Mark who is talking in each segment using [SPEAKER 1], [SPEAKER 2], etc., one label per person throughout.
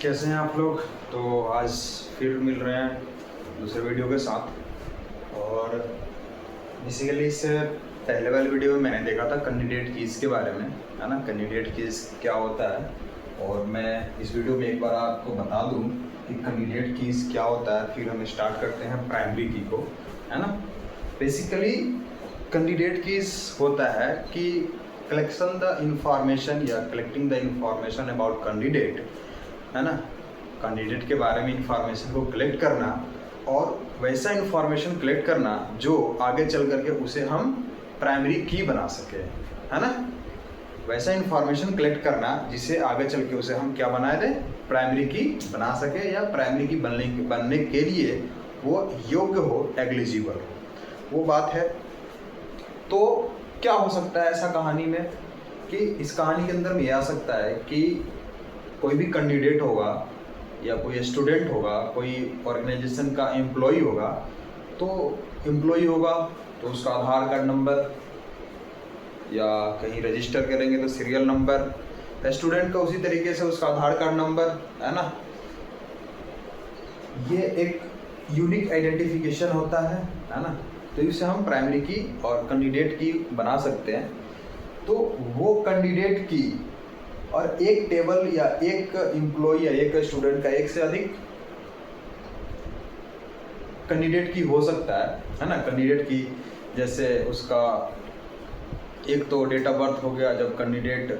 [SPEAKER 1] कैसे हैं आप लोग। तो आज फिर मिल रहे हैं दूसरे वीडियो के साथ। और बेसिकली इससे पहले वाली वीडियो में मैंने देखा था कैंडिडेट कीज़ के बारे में, है ना, कैंडिडेट कीज़ क्या होता है। और मैं इस वीडियो में एक बार आपको बता दूं कि कैंडिडेट कीज़ क्या होता है। फिर हम स्टार्ट करते हैं प्राइमरी की को, है ना। बेसिकली कैंडिडेट कीज़ होता है कि कलेक्शन द इंफॉर्मेशन या collecting the information about candidate, है ना, कैंडिडेट के बारे में इंफॉर्मेशन को कलेक्ट करना और वैसा इंफॉर्मेशन कलेक्ट करना जो आगे चल करके उसे हम प्राइमरी की बना सके, है ना। वैसा इंफॉर्मेशन कलेक्ट करना जिसे आगे चल के उसे हम क्या बनाए दें, प्राइमरी की बना सके, या प्राइमरी की बनने के लिए वो योग्य हो, एलिजिबल हो, वो बात है। तो क्या हो सकता है ऐसा कहानी में कि इस कहानी के अंदर ये आ सकता है कि कोई भी कैंडिडेट होगा या कोई स्टूडेंट होगा, कोई ऑर्गेनाइजेशन का एम्प्लॉय होगा। तो एम्प्लॉय होगा तो उसका आधार कार्ड नंबर, या कहीं रजिस्टर करेंगे तो सीरियल नंबर, स्टूडेंट का उसी तरीके से उसका आधार कार्ड नंबर, है ना। ये एक यूनिक आइडेंटिफिकेशन होता है ना। तो इसे हम प्राइमरी की और कैंडिडेट की बना सकते हैं। तो वो कैंडिडेट की और एक टेबल या एक एम्प्लॉय या एक स्टूडेंट का एक से अधिक कैंडिडेट की हो सकता है ना। कैंडिडेट की जैसे उसका एक तो डेट ऑफ बर्थ हो गया, जब कैंडिडेट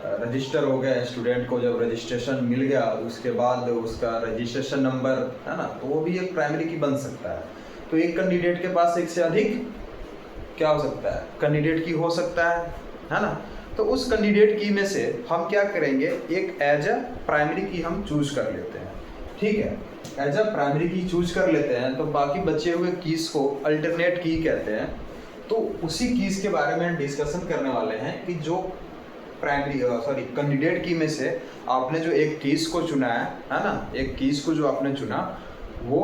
[SPEAKER 1] रजिस्टर हो गया, स्टूडेंट को जब रजिस्ट्रेशन मिल गया, उसके बाद उसका रजिस्ट्रेशन नंबर, है ना, तो वो भी एक प्राइमरी की बन सकता है। तो एक कैंडिडेट के पास एक से अधिक क्या हो सकता है, कैंडिडेट की हो सकता है ना। तो उस कैंडिडेट की में से हम क्या करेंगे, एक एज अ प्राइमरी की हम चूज कर लेते हैं, ठीक है। एज अ प्राइमरी की चूज कर लेते हैं तो बाकी बचे हुए कीज को अल्टरनेट की कहते हैं। तो उसी कीज के बारे में डिस्कशन करने वाले हैं कि जो कैंडिडेट की में से आपने जो एक कीज को चुना है ना, एक कीज को जो आपने चुना वो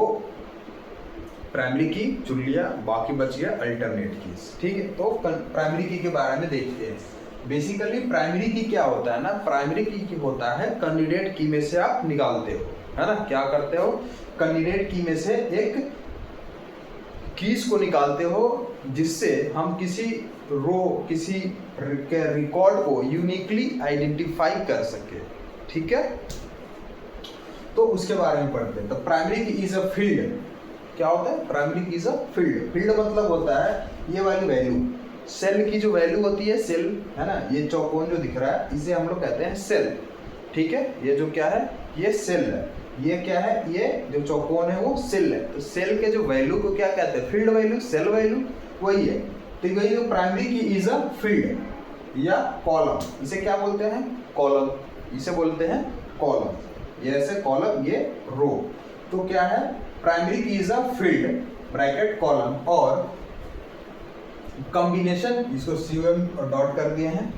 [SPEAKER 1] प्राइमरी की चुन लिया, बाकी बच गया अल्टरनेट कीज, ठीक है। तो प्राइमरी की के बारे में देखते हैं। बेसिकली प्राइमरी की क्या होता है ना, प्राइमरी की होता है कैंडिडेट की में से आप निकालते हो, है ना। क्या करते हो, कैंडिडेट की में से एक कीज को निकालते हो जिससे हम किसी किसी रिकॉर्ड को यूनिकली आइडेंटिफाई कर सके, ठीक है। तो उसके बारे में पढ़ते हैं। तो primary key is a field. क्या होता है, primary key is a field. Field मतलब होता है ये वाली वैल्यू, सेल की जो वैल्यू होती है, सेल, है ना, ये चौकोन जो दिख रहा है इसे हम लोग कहते हैं सेल, ठीक है। ये जो क्या है, ये सेल है। ये क्या है, ये जो चौकोन है वो सेल है। तो सेल के जो वैल्यू को क्या कहते हैं, फील्ड वैल्यू, सेल वैल्यू, वही है। तो वही जो primary key is a field या कॉलम, इसे क्या बोलते हैं, कॉलम, इसे बोलते हैं कॉलम। ये ऐसे कॉलम, ये रो। तो क्या है, primary key is a field bracket column और कॉम्बिनेशन, इसको COM डॉट कर दिए हैं,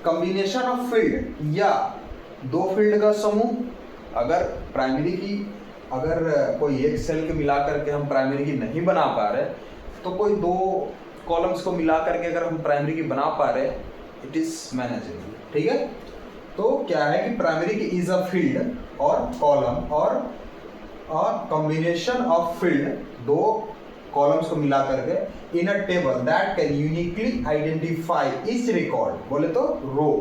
[SPEAKER 1] कॉम्बिनेशन ऑफ फील्ड या दो फील्ड का समूह। अगर प्राइमरी की, अगर कोई एक सेल के मिला करके हम प्राइमरी की नहीं बना पा रहे, तो कोई दो कॉलम्स को मिला करके अगर हम प्राइमरी की बना पा रहे, इट इज मैनेजेबल, ठीक है। तो क्या है कि primary key is a field और कॉलम और कॉम्बिनेशन ऑफ फील्ड, दो कॉलम्स को मिला करके in a table that can uniquely identify इस रिकॉर्ड, बोले तो रो,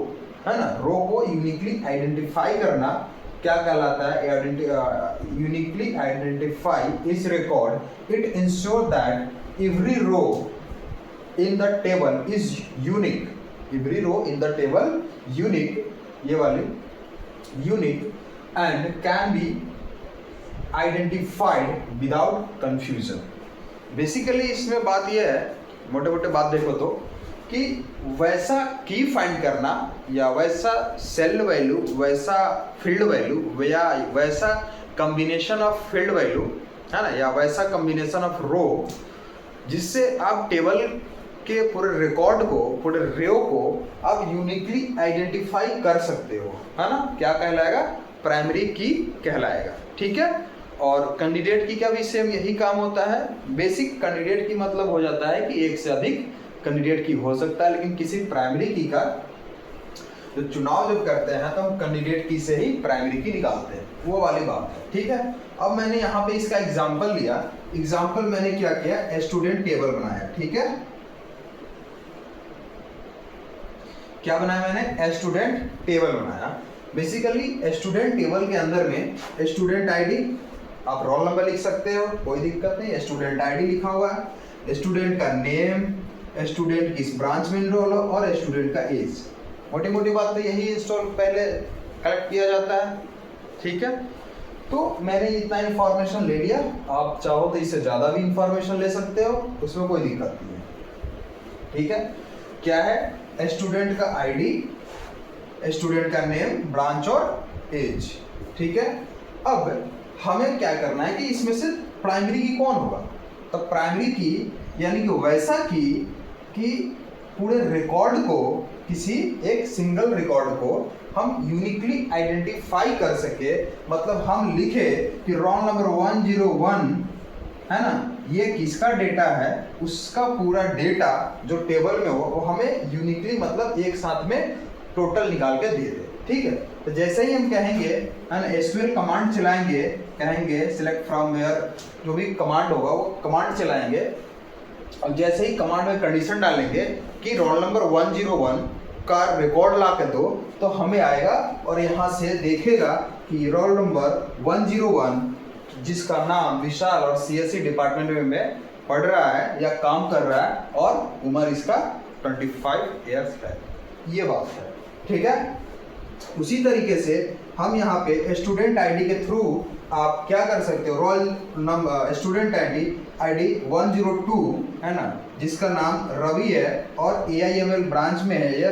[SPEAKER 1] है ना। रो को यूनिकली आइडेंटिफाई करना क्या कहलाता है, यूनिकली आइडेंटिफाई इस record. It insure that every row in the table is unique, every row in the table unique, ये वाली unique, and can be identified without confusion. Basically इसमें बात यह है, मोटे मोटे बात देखो तो, कि वैसा की फाइंड करना या वैसा सेल वैल्यू, वैसा फील्ड वैल्यू या वैसा कॉम्बिनेशन ऑफ फील्ड वैल्यू, है ना, या वैसा कॉम्बिनेशन ऑफ रो जिससे आप टेबल के पूरे रिकॉर्ड को, पूरे रो को आप यूनिकली आइडेंटिफाई कर सकते हो, है ना। क्या कहलाएगा, प्राइमरी की कहलाएगा, ठीक है। और कैंडिडेट की का भी सेम यही काम होता है। बेसिक कैंडिडेट की मतलब हो जाता है कि एक से अधिक कैंडिडेट की हो सकता है, लेकिन किसी प्राइमरी की का जो चुनाव जब करते हैं तो हम कैंडिडेट की से ही प्राइमरी की निकालते हैं, वो वाली बात है। ठीक है, अब मैंने यहाँ पे इसका एग्जाम्पल लिया। एग्जाम्पल मैंने क्या किया, स्टूडेंट टेबल बनाया। ठीक है, क्या बनाया मैंने, स्टूडेंट टेबल बनाया। बेसिकली स्टूडेंट टेबल के अंदर में स्टूडेंट आईडी, आप रोल नंबर लिख सकते हो, कोई दिक्कत नहीं, स्टूडेंट आईडी लिखा हुआ है, स्टूडेंट का नेम, स्टूडेंट किस ब्रांच में एनरोल हो और स्टूडेंट का एज। मोटी मोटी बात तो यही इंस्टॉल पहले कलेक्ट किया जाता है। ठीक है, तो मैंने इतना इंफॉर्मेशन ले लिया, आप चाहो तो इससे ज़्यादा भी इंफॉर्मेशन ले सकते हो, उसमें कोई दिक्कत नहीं है। ठीक है, क्या है, स्टूडेंट का आईडी, स्टूडेंट का नेम, ब्रांच और एज। ठीक है, अब हमें क्या करना है कि इसमें से प्राइमरी की कौन होगा, तो प्राइमरी की यानी कि वैसा की कि पूरे रिकॉर्ड को, किसी एक सिंगल रिकॉर्ड को हम यूनिकली आइडेंटिफाई कर सके। मतलब हम लिखे कि रोल नंबर 101 है ना, ये किसका डेटा है, उसका पूरा डेटा जो टेबल में हो वो हमें यूनिकली मतलब एक साथ में टोटल निकाल के दे दे। ठीक है, तो जैसे ही हम कहेंगे एसक्यूएल कमांड चलाएंगे, कहेंगे सिलेक्ट फ्रॉम वेयर, जो भी कमांड होगा वो कमांड चलाएंगे, और जैसे ही कमांड में कंडीशन डालेंगे कि रोल नंबर 101 का रिकॉर्ड ला के दो, तो हमें आएगा और यहाँ से देखेगा कि रोल नंबर 101 जिसका नाम विशाल और सीएससी डिपार्टमेंट में पढ़ रहा है या काम कर रहा है और उम्र इसका 25 ईयर्स है, ये बात है। ठीक है, उसी तरीके से हम यहाँ पे स्टूडेंट आईडी के थ्रू आप क्या कर सकते हो, रोल नंबर स्टूडेंट आईडी 102 है ना, जिसका नाम रवि है और AIML ब्रांच में है, ये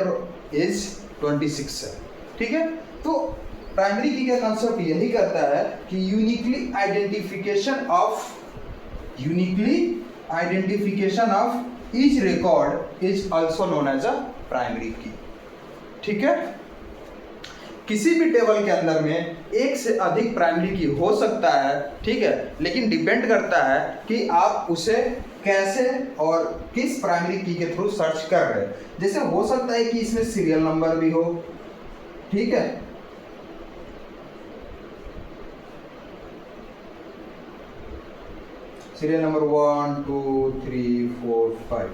[SPEAKER 1] एज 26 है। ठीक है, तो प्राइमरी की का कंसेप्ट यही करता है कि uniquely identification of each record is also known as a primary key. ठीक है, किसी भी टेबल के अंदर में एक से अधिक प्राइमरी की हो सकता है। ठीक है, लेकिन डिपेंड करता है कि आप उसे कैसे और किस प्राइमरी की के थ्रू सर्च कर रहे हैं। जैसे हो सकता है कि इसमें सीरियल नंबर भी हो। ठीक है, सीरियल नंबर 1 2 3 4 5।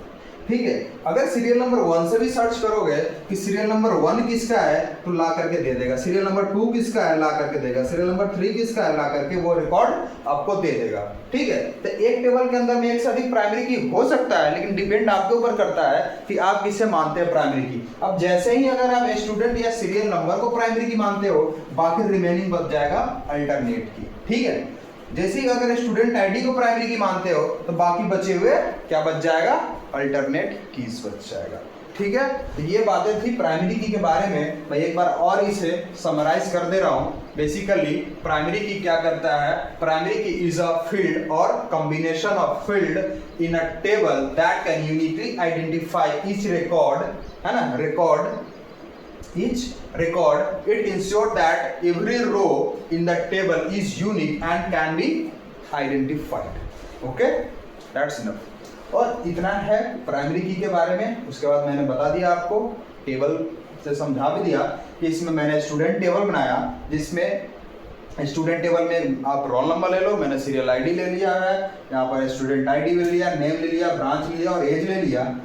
[SPEAKER 1] ठीक है, अगर सीरियल नंबर 1 से भी सर्च करोगे कि सीरियल नंबर 1 किसका है तो ला करके दे देगा, सीरियल नंबर 2 किसका है ला करके देगा, सीरियल नंबर 3 किसका है ला करके वो रिकॉर्ड आपको दे देगा। ठीक है, तो एक टेबल के अंदर में एक से अधिक प्राइमरी की हो सकता है, लेकिन डिपेंड आपके ऊपर करता है कि आप किसे मानते हैं प्राइमरी की। अब जैसे ही अगर आप स्टूडेंट या सीरियल नंबर को प्राइमरी की मानते हो, बाकी रिमेनिंग बच जाएगा अल्टरनेट की। ठीक है, जैसे ही अगर स्टूडेंट आईडी को प्राइमरी की मानते हो तो बाकी बचे हुए क्या बच जाएगा, अल्टरनेट कीज बच जाएगा। ठीक है, तो ये बातें थी प्राइमरी की के बारे में। मैं एक बार और इसे समराइज कर दे रहा हूँ। बेसिकली प्राइमरी की क्या करता है, primary key is a field और combination of field in a table that can uniquely identify each record, है ना, each record. It ensures that every row in the table is unique and can be identified. Okay, that's enough. और इतना है primary की के बारे में। उसके बाद मैंने बता दिया आपको, टेबल से समझा भी दिया कि इसमें मैंने स्टूडेंट टेबल बनाया, जिसमें स्टूडेंट टेबल में आप रोल नंबर ले लो, मैंने सीरियल आईडी ले लिया है, यहाँ पर स्टूडेंट आईडी ले लिया, नेम ले लिया, ब्रांच ले लिया और एज ले लिया।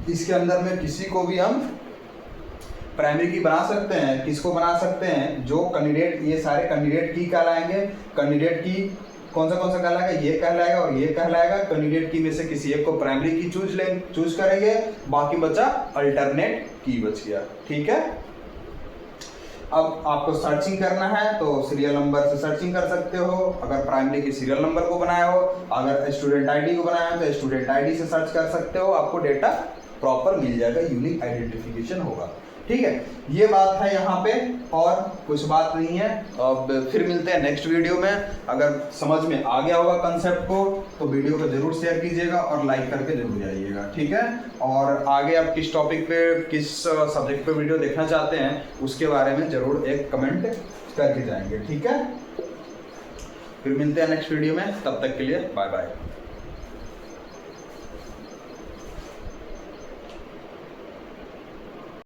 [SPEAKER 1] इसके अंदर में किसी को भी हम प्राइमरी की बना सकते हैं। किसको बना सकते हैं, जो कैंडिडेट, ये सारे कैंडिडेट की कहलाएंगे। कैंडिडेट की कौन सा कहलाएगा, ये कहलाएगा और ये कहलाएगा। कैंडिडेट की में से किसी एक को प्राइमरी की चूज करेंगे, बाकी बचा अल्टरनेट की बच गया। ठीक है, अब आपको सर्चिंग करना है तो सीरियल नंबर से सर्चिंग कर सकते हो। अगर प्राइमरी की सीरियल नंबर को बनाया हो, अगर स्टूडेंट आईडी को बनाया हो तो स्टूडेंट आईडी से सर्च कर सकते हो, आपको डेटा प्रॉपर मिल जाएगा, यूनिक आइडेंटिफिकेशन होगा। ठीक है, ये बात है यहाँ पे, और कुछ बात नहीं है। अब फिर मिलते हैं नेक्स्ट वीडियो में। अगर समझ में आ गया होगा कंसेप्ट को तो वीडियो को जरूर शेयर कीजिएगा और लाइक करके जरूर जाइएगा। ठीक है, और आगे आप किस टॉपिक पे, किस सब्जेक्ट पे वीडियो देखना चाहते हैं उसके बारे में जरूर एक कमेंट करके जाएंगे। ठीक है, फिर मिलते हैं नेक्स्ट वीडियो में, तब तक के लिए बाय बाय।